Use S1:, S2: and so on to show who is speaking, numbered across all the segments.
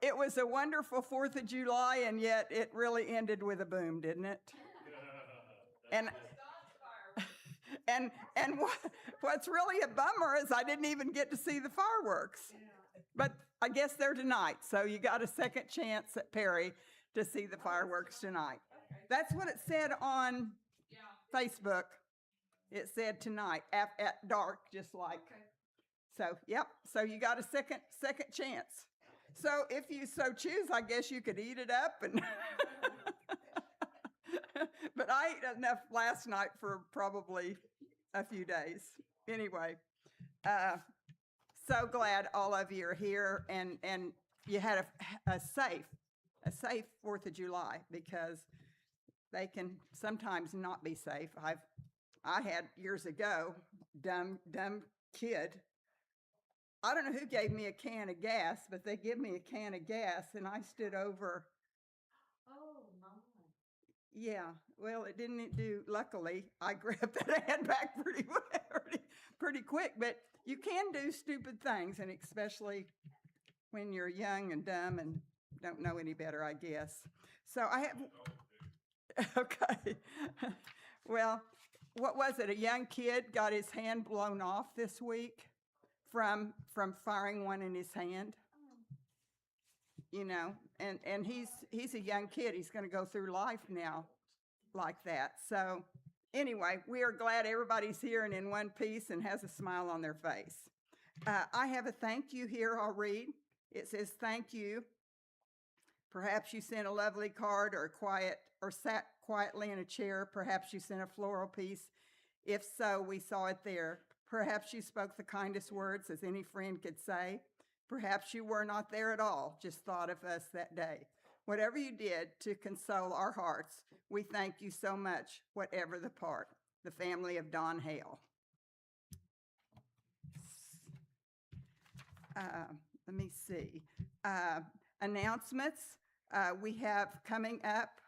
S1: It was a wonderful 4th of July, and yet it really ended with a boom, didn't it? And what's really a bummer is I didn't even get to see the fireworks. But I guess they're tonight, so you got a second chance at Perry to see the fireworks tonight. That's what it said on Facebook. It said tonight at dark, just like. So, yep. So you got a second chance. So if you so choose, I guess you could eat it up and. But I ate enough last night for probably a few days. Anyway, so glad all of you are here and you had a safe 4th of July, because they can sometimes not be safe. I had years ago, dumb kid. I don't know who gave me a can of gas, but they gave me a can of gas and I stood over.
S2: Oh, my.
S1: Yeah, well, it didn't do, luckily, I grabbed that hand back pretty quick, but you can do stupid things, and especially when you're young and dumb and don't know any better, I guess. So I have, okay. Well, what was it? A young kid got his hand blown off this week from firing one in his hand. You know, and he's a young kid. He's going to go through life now like that. So anyway, we are glad everybody's here and in one piece and has a smile on their face. I have a thank you here I'll read. It says, thank you. Perhaps you sent a lovely card or sat quietly in a chair. Perhaps you sent a floral piece. If so, we saw it there. Perhaps you spoke the kindest words as any friend could say. Perhaps you were not there at all, just thought of us that day. Whatever you did to console our hearts, we thank you so much, whatever the part. The family of Don Hale. Let me see. Announcements. We have coming up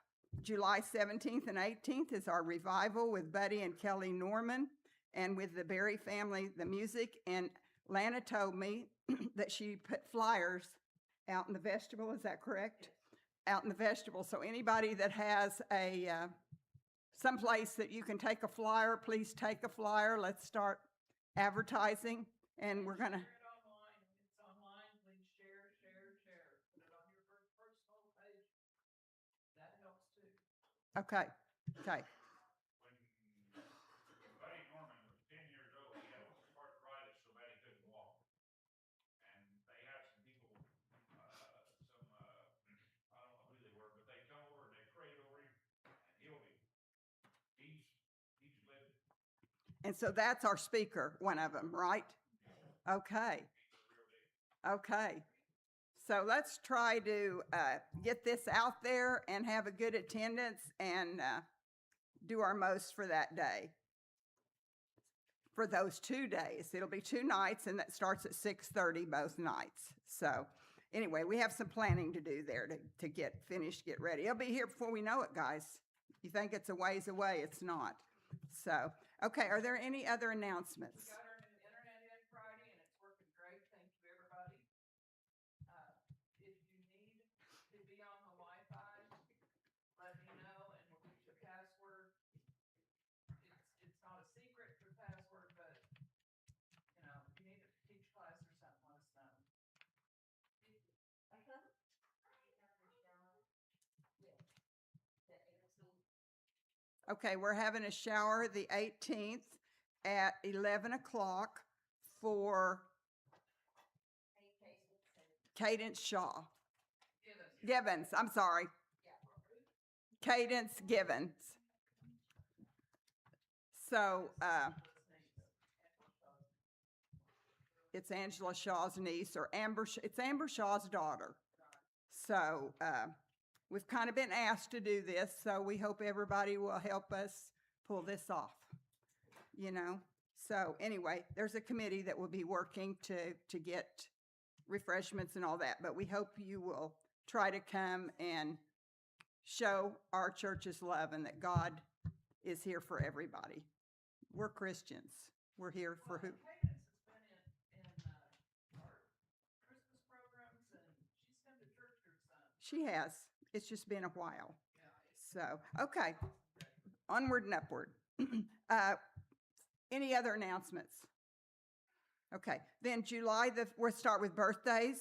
S1: July 17th and 18th is our revival with Buddy and Kelly Norman and with the Berry family, the music. And Lana told me that she put flyers out in the vestibule. Is that correct? Out in the vestibule. So anybody that has a someplace that you can take a flyer, please take a flyer. Let's start advertising. And we're going to.
S2: It's online. Please share. Put it on your personal page. That helps too.
S1: Okay.
S3: When Buddy Norman was 10 years old, he had arthritis so bad he couldn't walk. And they had some people, I don't know who they were, but they come over and they prayed over him and healed him. He's living.
S1: And so that's our speaker, one of them, right? Okay. So let's try to get this out there and have a good attendance and do our most for that day. For those 2 days. It'll be 2 nights, and that starts at 6:30 both nights. So anyway, we have some planning to do there to get finished, get ready. It'll be here before we know it, guys. You think it's a ways away, it's not. So, okay, are there any other announcements?
S2: We got our new internet in Friday, and it's working great. Thank you, everybody. If you need to be on the Wi-Fi, let me know, and we'll get you a password. It's not a secret for password, but you know, if you need to teach class or something, let us know.
S1: Okay, we're having a shower the 18th at 11 o'clock for Cadence Shaw. Givens, I'm sorry. Cadence Givens. So it's Angela Shaw's niece, or it's Amber Shaw's daughter. So we've kind of been asked to do this, so we hope everybody will help us pull this off, you know. So anyway, there's a committee that will be working to get refreshments and all that, but we hope you will try to come and show our church's love and that God is here for everybody. We're Christians. We're here for who?
S2: Cadence has been in our Christmas programs, and she's
S1: She has. It's just been a while. So, okay, onward and upward. Any other announcements? Okay, then we'll start with birthdays.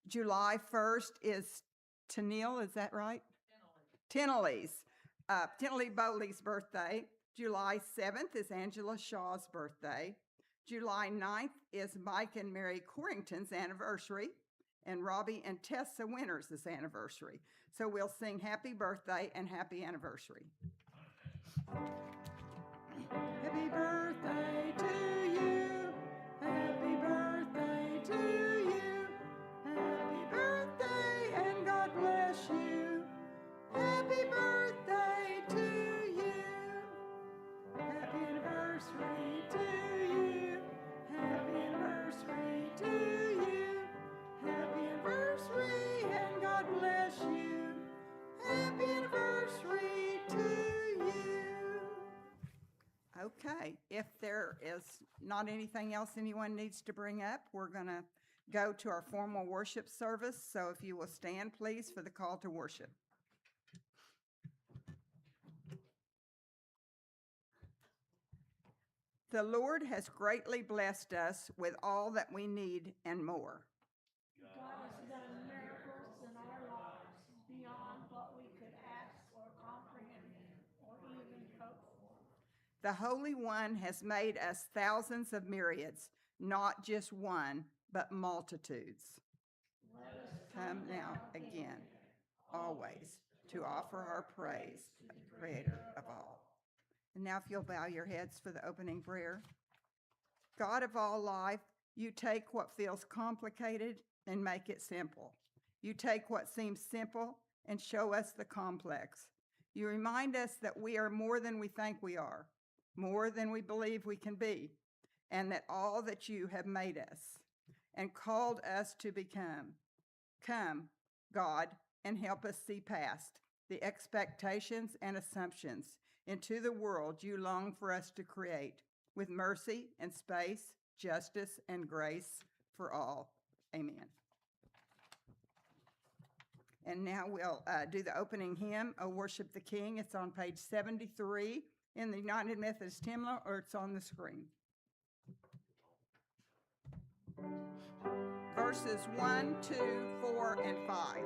S1: July 1st is Tennille, is that right? Tennille's. Tennille Bowley's birthday. July 7th is Angela Shaw's birthday. July 9th is Mike and Mary Corrington's anniversary, and Robbie and Tessa Winters' anniversary. So we'll sing happy birthday and happy anniversary. Happy birthday to you. Happy birthday to you. Happy birthday and God bless you. Happy birthday to you. Happy anniversary to you. Happy anniversary to you. Happy anniversary and God bless you. Happy anniversary to you. Okay, if there is not anything else anyone needs to bring up, we're going to go to our formal worship service. So if you will stand, please, for the call to worship. The Lord has greatly blessed us with all that we need and more.
S4: God has done miracles in our lives beyond what we could ask or comprehend or even hope for.
S1: The Holy One has made us thousands of myriads, not just one, but multitudes.
S4: Let us
S1: Come now again, always, to offer our praise to the Creator of all. And now if you'll bow your heads for the opening prayer. God of all life, you take what feels complicated and make it simple. You take what seems simple and show us the complex. You remind us that we are more than we think we are, more than we believe we can be, and that all that you have made us and called us to become. Come, God, and help us see past the expectations and assumptions into the world you long for us to create, with mercy and space, justice and grace for all. Amen. And now we'll do the opening hymn, O Worship the King. It's on page 73 in the United Methodist Hymnal, or it's on the screen. Verses 1, 2, 4, and 5.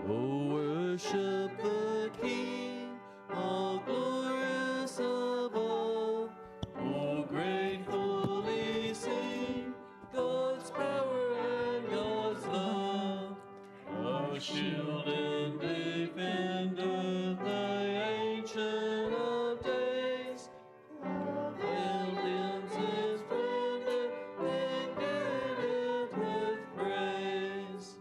S5: Oh, worship the King, all glorious above. Oh, gratefully sing God's power and God's love. Our shield and defender, the ancient of days. Valiant in splendor and girded with praise.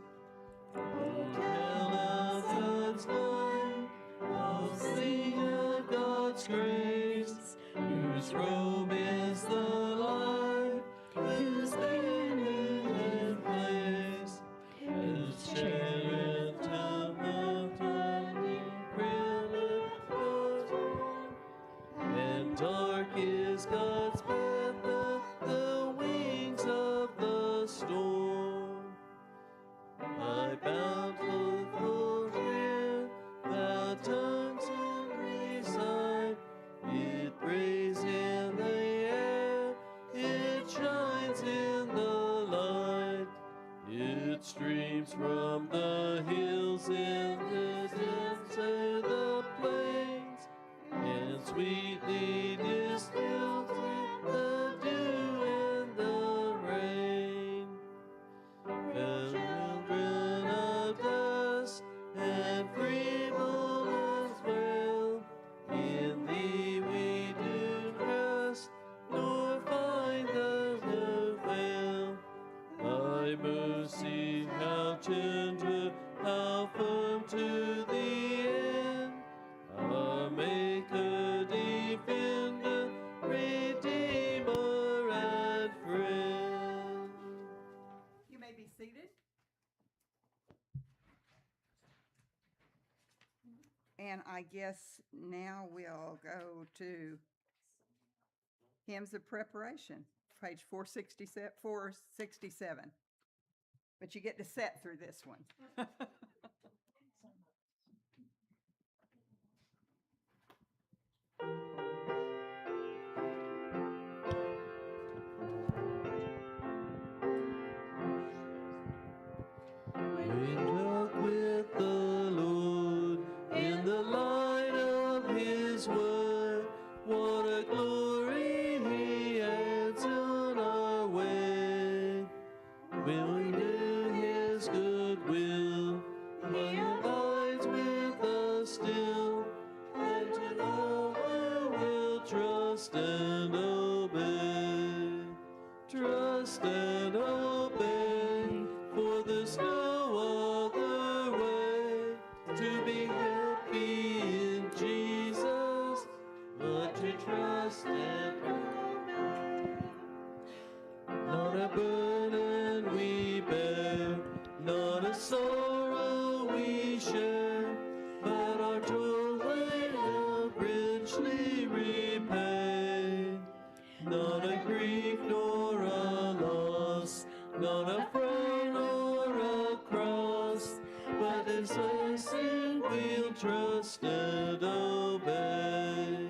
S5: Grace, whose robe is the light, whose banner and place, whose chariot of the tiny crown of gold, and dark is God's path, the wings of the storm. I bountiful here, thou tongues and reside. It prays in the air, it shines in the light. It streams from the hills in the depths to the plains, and sweetly distills the dew and the rain. Children of dust and feeble as well, in thee we do trust, nor find the new fail. Thy mercy, how tender, how firm to the end, our Maker, Defender, Redeemer, and Friend.
S1: You may be seated. And I guess now we'll go to Hymns of Preparation, page 467. but you get to sit through this one.
S5: We walk with the Lord in the light of His word. What a glory He adds on our way. When we do His good will, He abides with us still. And to know we will trust and obey. Trust and obey, for there's no other way to be happy in Jesus but to trust and obey. Not a burden we bear, not a sorrow we share, but our toil help richly repay. Not a grief nor a loss, not a frown nor a cross, but His blessing we'll trust and obey.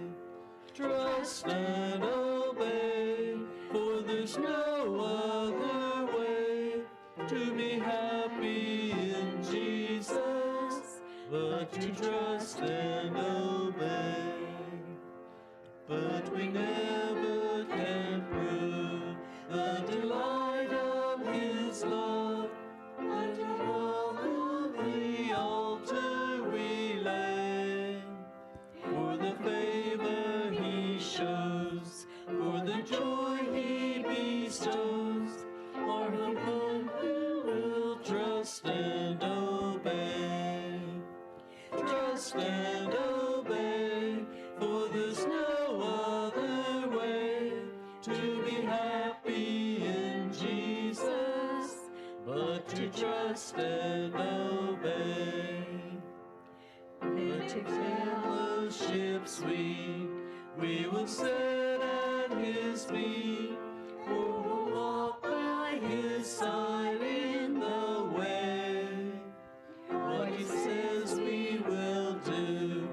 S5: Trust and obey, for there's no other way to be happy in Jesus but to trust and obey. But we never can prove the delight of His love until on the altar we lay. For the favor He shows, for the joy He bestows, are the one who will trust and obey. Trust and obey, for there's no other way to be happy in Jesus but to trust and obey. Into fellowship sweet, we will sit at His feet, or we'll walk by His side in the way. What He says we will do,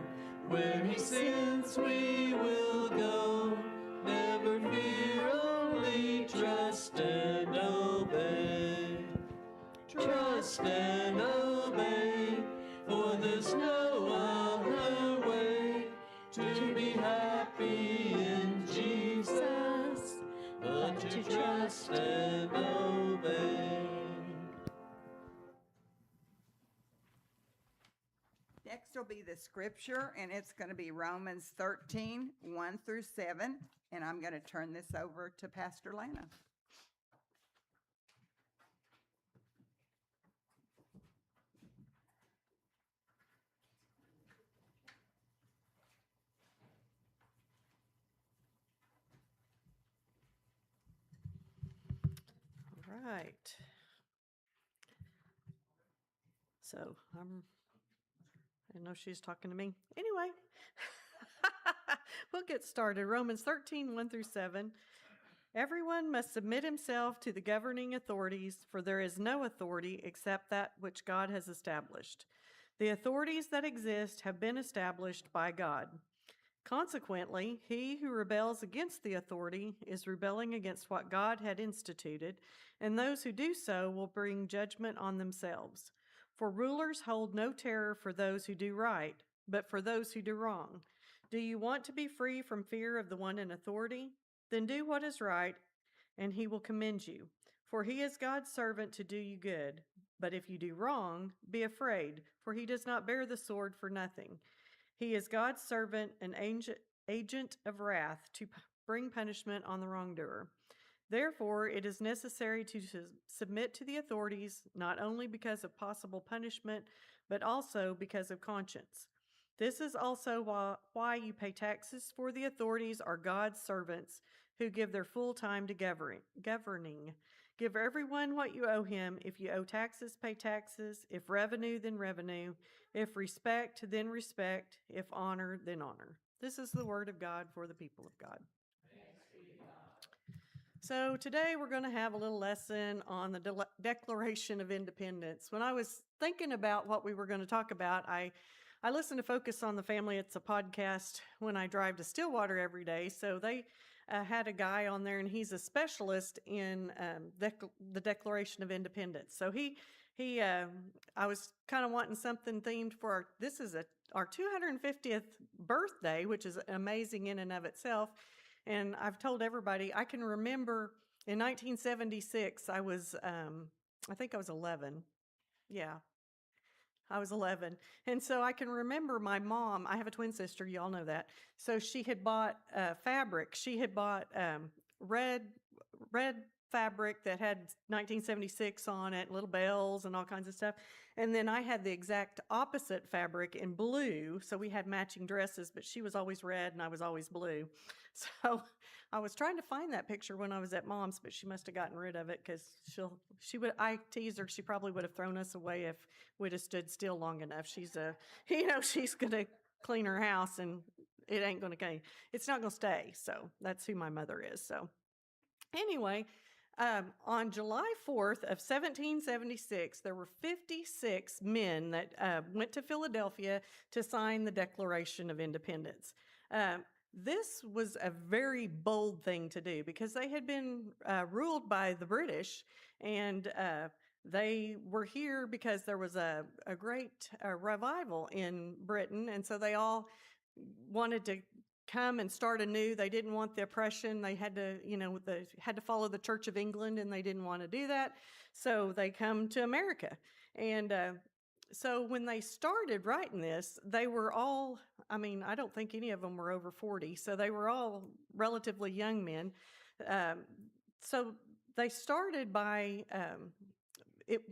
S5: where He sends we will go. Never fear, only trust and obey. Trust and obey, for there's no other way to be happy in Jesus but to trust and obey.
S1: Next will be the scripture, and it's going to be Romans 13, 1 through 7. And I'm going to turn this over to Pastor Lana.
S6: All right. So I didn't know she was talking to me. Anyway, we'll get started. Romans 13, 1 through 7. Everyone must submit himself to the governing authorities, for there is no authority except that which God has established. The authorities that exist have been established by God. Consequently, he who rebels against the authority is rebelling against what God had instituted, and those who do so will bring judgment on themselves. For rulers hold no terror for those who do right, but for those who do wrong. Do you want to be free from fear of the one in authority? Then do what is right, and he will commend you. For he is God's servant to do you good. But if you do wrong, be afraid, for he does not bear the sword for nothing. He is God's servant, an agent of wrath to bring punishment on the wrongdoer. Therefore, it is necessary to submit to the authorities, not only because of possible punishment, but also because of conscience. This is also why you pay taxes, for the authorities are God's servants who give their full time to governing. Give everyone what you owe him. If you owe taxes, pay taxes. If revenue, then revenue. If respect, then respect. If honor, then honor. This is the word of God for the people of God. So today we're going to have a little lesson on the Declaration of Independence. When I was thinking about what we were going to talk about, I listen to Focus on the Family. It's a podcast when I drive to Stillwater every day. So they had a guy on there, and he's a specialist in the Declaration of Independence. So I was kind of wanting something themed for this is our 250th birthday, which is amazing in and of itself. And I've told everybody, I can remember in 1976, I think I was 11. Yeah, I was 11. And so I can remember my mom, I have a twin sister, you all know that. So she had bought fabric. She had bought red fabric that had 1976 on it, little bells and all kinds of stuff. And then I had the exact opposite fabric in blue. So we had matching dresses, but she was always red and I was always blue. So I was trying to find that picture when I was at Mom's, but she must have gotten rid of it because I teased her, she probably would have thrown us away if we'd have stood still long enough. She's she's going to clean her house and it's not going to stay. So that's who my mother is. So anyway, on July 4th of 1776, there were 56 men that went to Philadelphia to sign the Declaration of Independence. This was a very bold thing to do because they had been ruled by the British, and they were here because there was a great revival in Britain, and so they all wanted to come and start anew. They didn't want the oppression. They had to, they had to follow the Church of England, and they didn't want to do that. So they come to America. And so when they started writing this, they were all, I don't think any of them were over 40. So they were all relatively young men. So they started by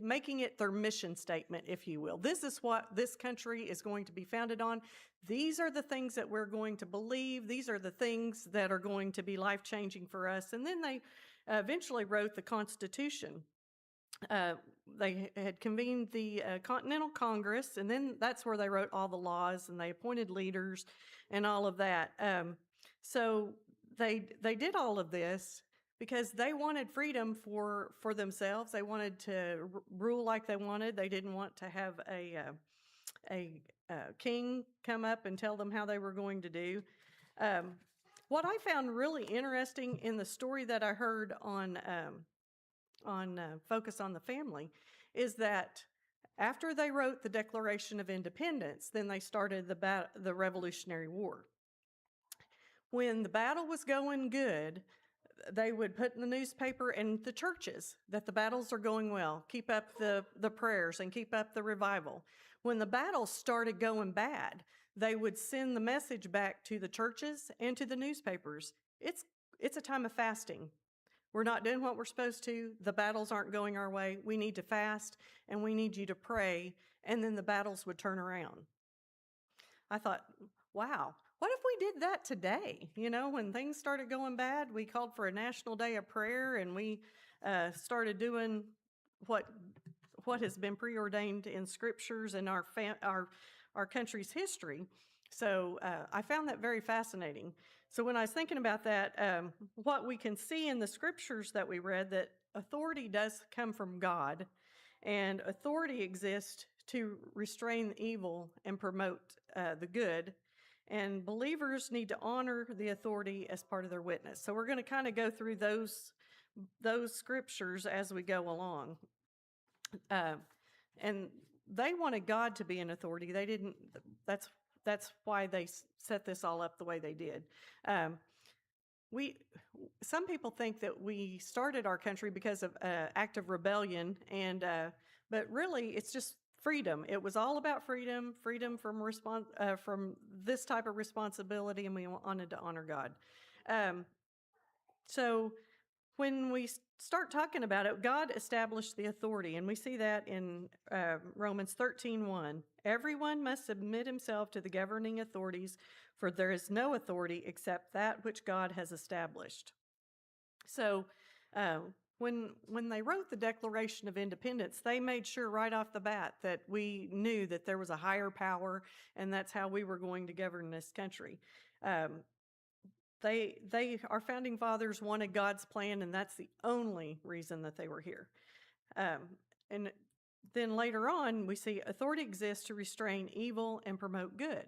S6: making it their mission statement, if you will. This is what this country is going to be founded on. These are the things that we're going to believe. These are the things that are going to be life-changing for us. And then they eventually wrote the Constitution. They had convened the Continental Congress, and then that's where they wrote all the laws, and they appointed leaders and all of that. So they did all of this because they wanted freedom for themselves. They wanted to rule like they wanted. They didn't want to have a king come up and tell them how they were going to do. What I found really interesting in the story that I heard on Focus on the Family is that after they wrote the Declaration of Independence, then they started the Revolutionary War. When the battle was going good, they would put in the newspaper and the churches that the battles are going well. Keep up the prayers and keep up the revival. When the battles started going bad, they would send the message back to the churches and to the newspapers. It's a time of fasting. We're not doing what we're supposed to. The battles aren't going our way. We need to fast, and we need you to pray, and then the battles would turn around. I thought, wow, what if we did that today? When things started going bad, we called for a national day of prayer, and we started doing what has been preordained in scriptures and our country's history. So I found that very fascinating. So when I was thinking about that, what we can see in the scriptures that we read, that authority does come from God, and authority exists to restrain the evil and promote the good, and believers need to honor the authority as part of their witness. So we're going to kind of go through those scriptures as we go along. And they wanted God to be an authority. They didn't. That's why they set this all up the way they did. Some people think that we started our country because of an act of rebellion, but really it's just freedom. It was all about freedom from this type of responsibility, and we wanted to honor God. So when we start talking about it, God established the authority, and we see that in Romans 13:1. Everyone must submit himself to the governing authorities, for there is no authority except that which God has established. So when they wrote the Declaration of Independence, they made sure right off the bat that we knew that there was a higher power, and that's how we were going to govern this country. our founding fathers wanted God's plan, and that's the only reason that they were here. And then later on, we see authority exists to restrain evil and promote good.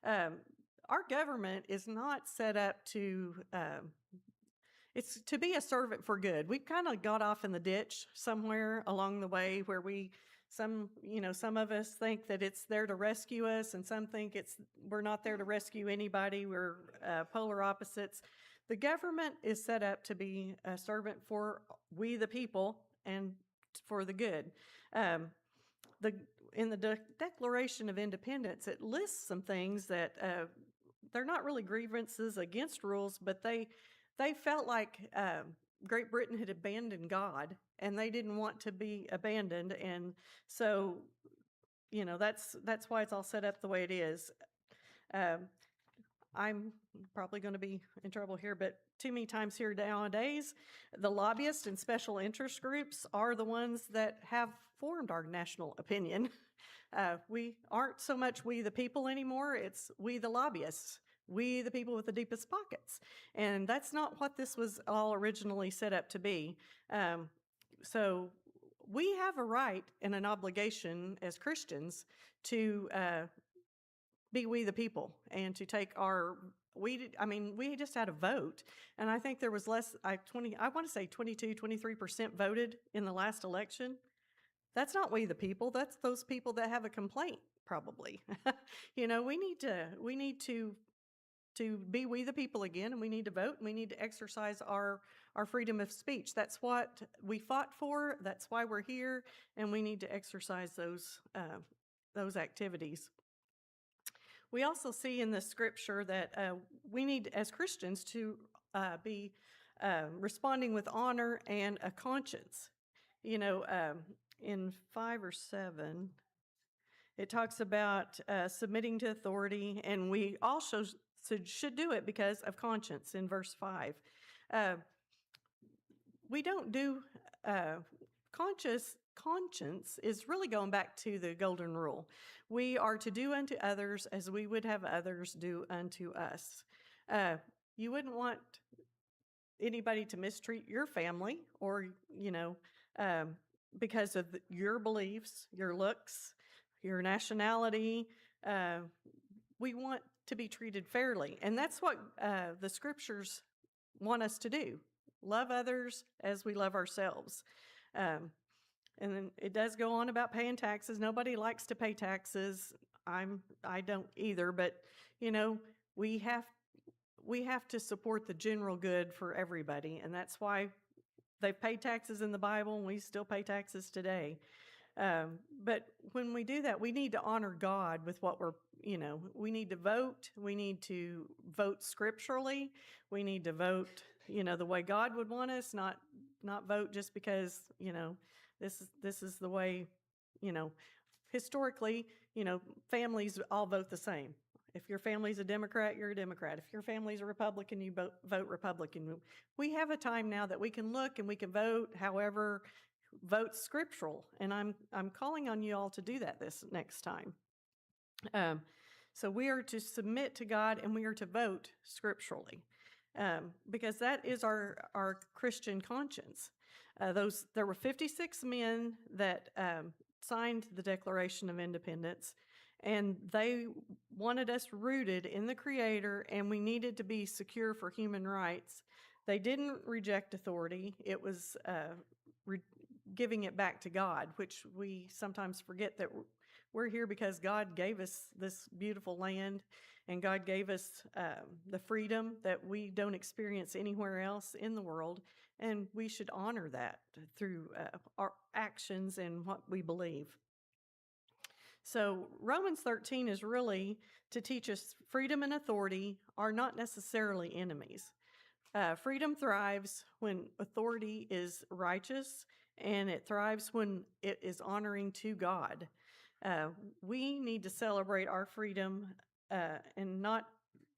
S6: Our government is not set up to, it's to be a servant for good. We kind of got off in the ditch somewhere along the way where some of us think that it's there to rescue us, and some think we're not there to rescue anybody. We're polar opposites. The government is set up to be a servant for we the people and for the good. In the Declaration of Independence, it lists some things that they're not really grievances against rules, but they felt like Great Britain had abandoned God, and they didn't want to be abandoned, and so that's why it's all set up the way it is. I'm probably going to be in trouble here, but too many times here nowadays, the lobbyists and special interest groups are the ones that have formed our national opinion. We aren't so much we the people anymore, it's we the lobbyists, we the people with the deepest pockets. And that's not what this was all originally set up to be. So we have a right and an obligation as Christians to be we the people and to take we just had a vote, and I think there was I want to say 23% voted in the last election. That's not we the people, that's those people that have a complaint, probably. We need to be we the people again, and we need to vote, and we need to exercise our freedom of speech. That's what we fought for, that's why we're here, and we need to exercise those activities. We also see in the scripture that we need, as Christians, to be responding with honor and a conscience. In 5 or 7, it talks about submitting to authority, and we also should do it because of conscience in verse 5. We don't do conscience is really going back to the golden rule. We are to do unto others as we would have others do unto us. You wouldn't want anybody to mistreat your family or, because of your beliefs, your looks, your nationality. We want to be treated fairly. And that's what the scriptures want us to do. Love others as we love ourselves. And then it does go on about paying taxes. Nobody likes to pay taxes. I don't either, but we have to support the general good for everybody, and that's why they've paid taxes in the Bible, and we still pay taxes today. But when we do that, we need to honor God with what we need to vote. We need to vote scripturally. We need to vote, the way God would want us, not vote just because, this is the way, historically, families all vote the same. If your family's a Democrat, you're a Democrat. If your family's a Republican, you vote Republican. We have a time now that we can look and we can vote, however, vote scriptural. And I'm calling on you all to do that this next time. So we are to submit to God, and we are to vote scripturally, because that is our Christian conscience. There were 56 men that signed the Declaration of Independence, and they wanted us rooted in the Creator, and we needed to be secure for human rights. They didn't reject authority. It was giving it back to God, which we sometimes forget that we're here because God gave us this beautiful land, and God gave us the freedom that we don't experience anywhere else in the world, and we should honor that through our actions and what we believe. So Romans 13 is really to teach us freedom and authority are not necessarily enemies. Freedom thrives when authority is righteous, and it thrives when it is honoring to God. We need to celebrate our freedom and not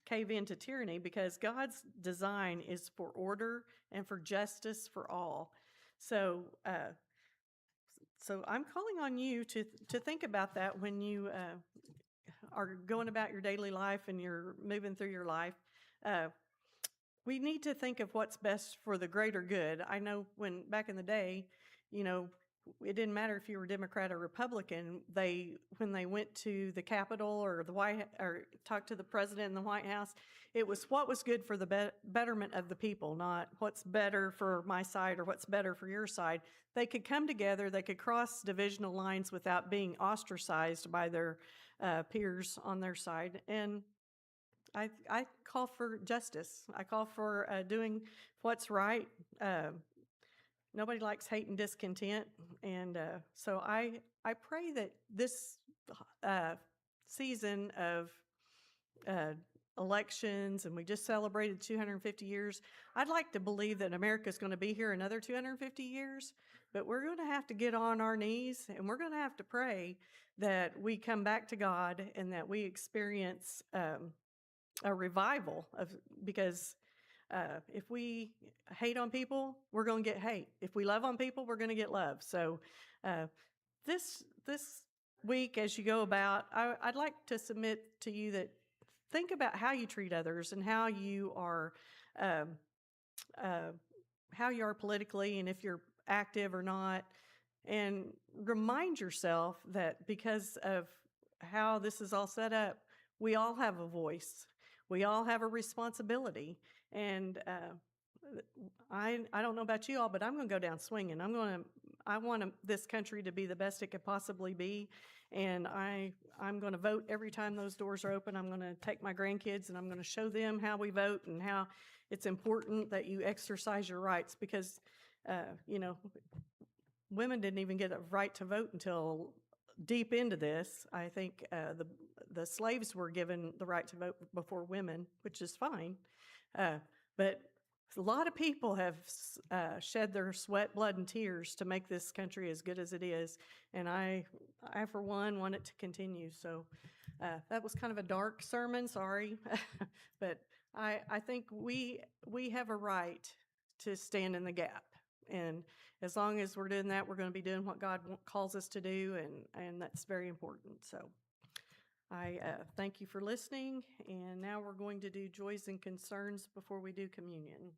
S6: cave into tyranny, because God's design is for order and for justice for all. So I'm calling on you to think about that when you are going about your daily life and you're moving through your life. we need to think of what's best for the greater good. I know when back in the day, you know, it didn't matter if you were Democrat or Republican. When they went to the Capitol or the or talked to the president in the White House, it was what was good for the betterment of the people, not what's better for my side or what's better for your side. They could come together. They could cross divisional lines without being ostracized by their peers on their side. And I call for justice. I call for doing what's right. Nobody likes hate and discontent, and so I pray that this season of uh, elections, and we just celebrated 250 years. I'd like to believe that America's going to be here another 250 years, but we're going to have to get on our knees, and we're going to have to pray that we come back to God and that we experience a revival because if we hate on people, we're going to get hate. If we love on people, we're going to get love. So this week, as you go about, I'd like to submit to you that think about how you treat others and how you are politically, and if you're active or not, and remind yourself that because of how this is all set up, we all have a voice. We all have a responsibility, and I don't know about you all, but I'm going to go down swinging. I want this country to be the best it could possibly be, and I'm going to vote every time those doors are open. I'm going to take my grandkids and I'm going to show them how we vote and how it's important that you exercise your rights because, you know, women didn't even get a right to vote until deep into this. I think the slaves were given the right to vote before women, which is fine. But a lot of people have shed their sweat, blood, and tears to make this country as good as it is. And I for one, want it to continue. So that was kind of a dark sermon, sorry. But I think we have a right to stand in the gap. And as long as we're doing that, we're going to be doing what God calls us to do, and that's very important. So I thank you for listening, and now we're going to do joys and concerns before we do communion.